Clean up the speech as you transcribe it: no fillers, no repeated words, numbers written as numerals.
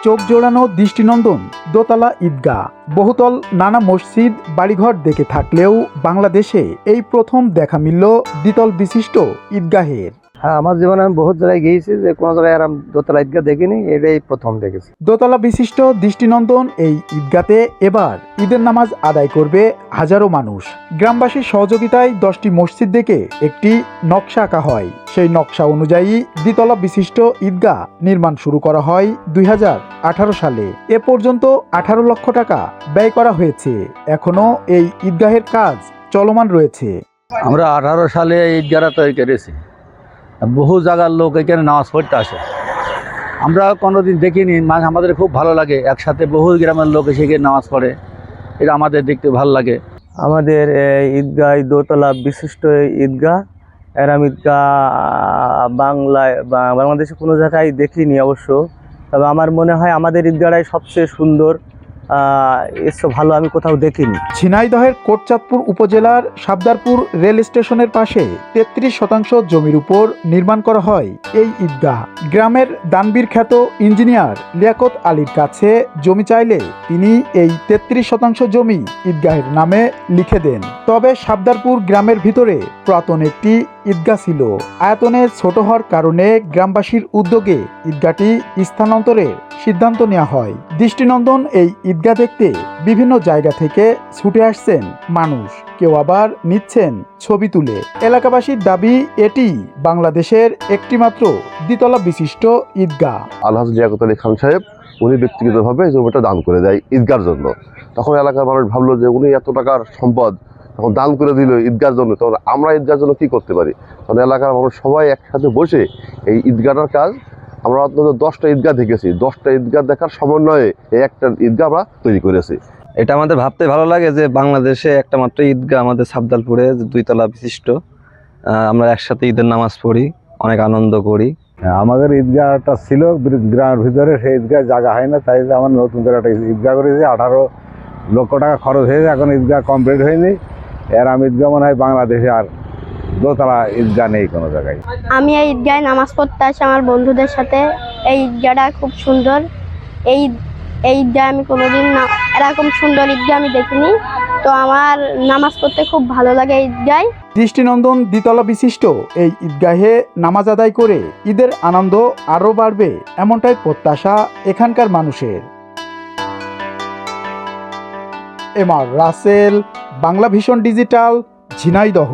চোখ জোড়ানো দৃষ্টিনন্দন দোতলা ঈদগাহ। বহুতল নানা মসজিদ বাড়িঘর দেখে থাকলেও বাংলাদেশে এই প্রথম দেখা মিলল দ্বিতল বিশিষ্ট ঈদগাহের। হ্যাঁ, আমার জীবনে আমি বহুত জায়গায় গিয়েছি, যে কোনো জায়গায় এরকম দোতলা ঈদগাহ দেখিনি, এটাই প্রথম দেখেছি। দোতলা বিশিষ্ট দৃষ্টিনন্দন এই ঈদগাতে এবার ঈদের নামাজ আদায় করবে হাজারো মানুষ। গ্রামবাসীর সহযোগিতায় 10টি মসজিদ দেখে একটি নকশা আঁকা হয়। সেই নকশা অনুযায়ী দ্বিতলা বিশিষ্ট ঈদগাহ নির্মাণ শুরু করা হয় 2018 সালে। এ পর্যন্ত 18 লক্ষ টাকা ব্যয় করা হয়েছে। এখনো এই ঈদগাহের কাজ চলমান রয়েছে। আমরা 18 সালে ঈদগাহটা তৈরি করেছি। বহু জায়গার লোক এখানে নামাজ পড়তে আসে, আমরা কোনোদিন দেখিনি, আমাদের খুব ভালো লাগে। একসাথে বহু গ্রামের লোক এসে গিয়ে নামাজ পড়ে, এটা আমাদের দেখতে ভালো লাগে। আমাদের ঈদগাহ দোতলা বিশিষ্ট ঈদগাহ, এরম ঈদগাহ বাংলাদেশে কোনো জায়গায় দেখিনি অবশ্য, তবে আমার মনে হয় আমাদের ঈদগাহটাই সবচেয়ে সুন্দর, এর ভালো আমি কোথাও দেখিনি। ঝিনাইদহের কোটচাঁদপুর উপজেলার সাবদারপুর রেল স্টেশনের পাশে 33% জমির উপর নির্মাণ করা হয় এই ঈদগাহ। গ্রামের দানবীর খ্যাত ইঞ্জিনিয়ার লিয়াকত আলীর কাছে জমি চাইলে তিনি এই 33% জমি ঈদগাহের নামে লিখে দেন। তবে সাবদারপুর গ্রামের ভিতরে পুরাতন একটি ঈদগাহ ছিল। আয়তনে ছোট হওয়ার কারণে গ্রামবাসীর উদ্যোগে ঈদগাহটি স্থানান্তরের সিদ্ধান্ত নেওয়া হয়। দৃষ্টিনন্দন এই ঈদগাহ দেখতে বিভিন্ন জায়গা থেকে ছুটে আসছেন মানুষ, কেউ আবার নিচ্ছেন ছবি তুলে। এলাকাবাসীর দাবি এটি বাংলাদেশের একটিমাত্র দ্বিতলা বিশিষ্ট ঈদগাহ। আলহাজ লিয়াকত আলী খান সাহেব উনি ব্যক্তিগতভাবে জমিটা দান করে দেয় ঈদগাহর জন্য। তখন এলাকার মানুষ ভাবলো যে উনি এত টাকার সম্পদ তখন দান করে দিল ঈদগাহর জন্য, তখন আমরা ঈদগাহর জন্য কি করতে পারি। তখন এলাকার মানুষ সবাই একসাথে বসে এই ঈদগাহটার কাজ, আমরা অন্তত 10টা ঈদগাহ দেখেছি, 10টা ঈদগাহ দেখার সমন্বয়ে এই একটা ঈদগাহ আমরা তৈরি করেছি। এটা আমাদের ভাবতে ভালো লাগে যে বাংলাদেশে একটা মাত্র ঈদগাহ আমাদের সাবদালপুরে 2তলা বিশিষ্ট। আমরা একসাথে ঈদের নামাজ পড়ি, অনেক আনন্দ করি। আমাদের ঈদগাহটা ছিল গ্রামের ভিতরে, সেই ঈদগাহ জায়গা হয় না, তাই আমার নতুন করে একটা ঈদগাহ করেছি। 18 লক্ষ টাকা খরচ হয়েছে, এখন ঈদগাহ কমপ্লিট হয়নি। এরম ঈদগাহ মনে হয় বাংলাদেশে আর দোতলা ঈদগাহ নেই কোনো জায়গায়। আমি এই ঈদগাহে নামাজ পড়তে আসি আমার বন্ধুদের সাথে। এই ঈদগাহটা খুব সুন্দর। এই ঈদগাহ আমি কোনোদিন এরকম সুন্দর ঈদগাহ আমি দেখিনি, তো আমার নামাজ পড়তে খুব ভালো লাগে এই ঈদগাহে। দৃষ্টিনন্দন দ্বিতলা বিশিষ্ট এই ঈদগাহে নামাজ আদায় করে ঈদের আনন্দ আরও বাড়বে, এমনটাই প্রত্যাশা এখানকার মানুষের। MR Rasel, Bangla vision digital, Jhenaidah.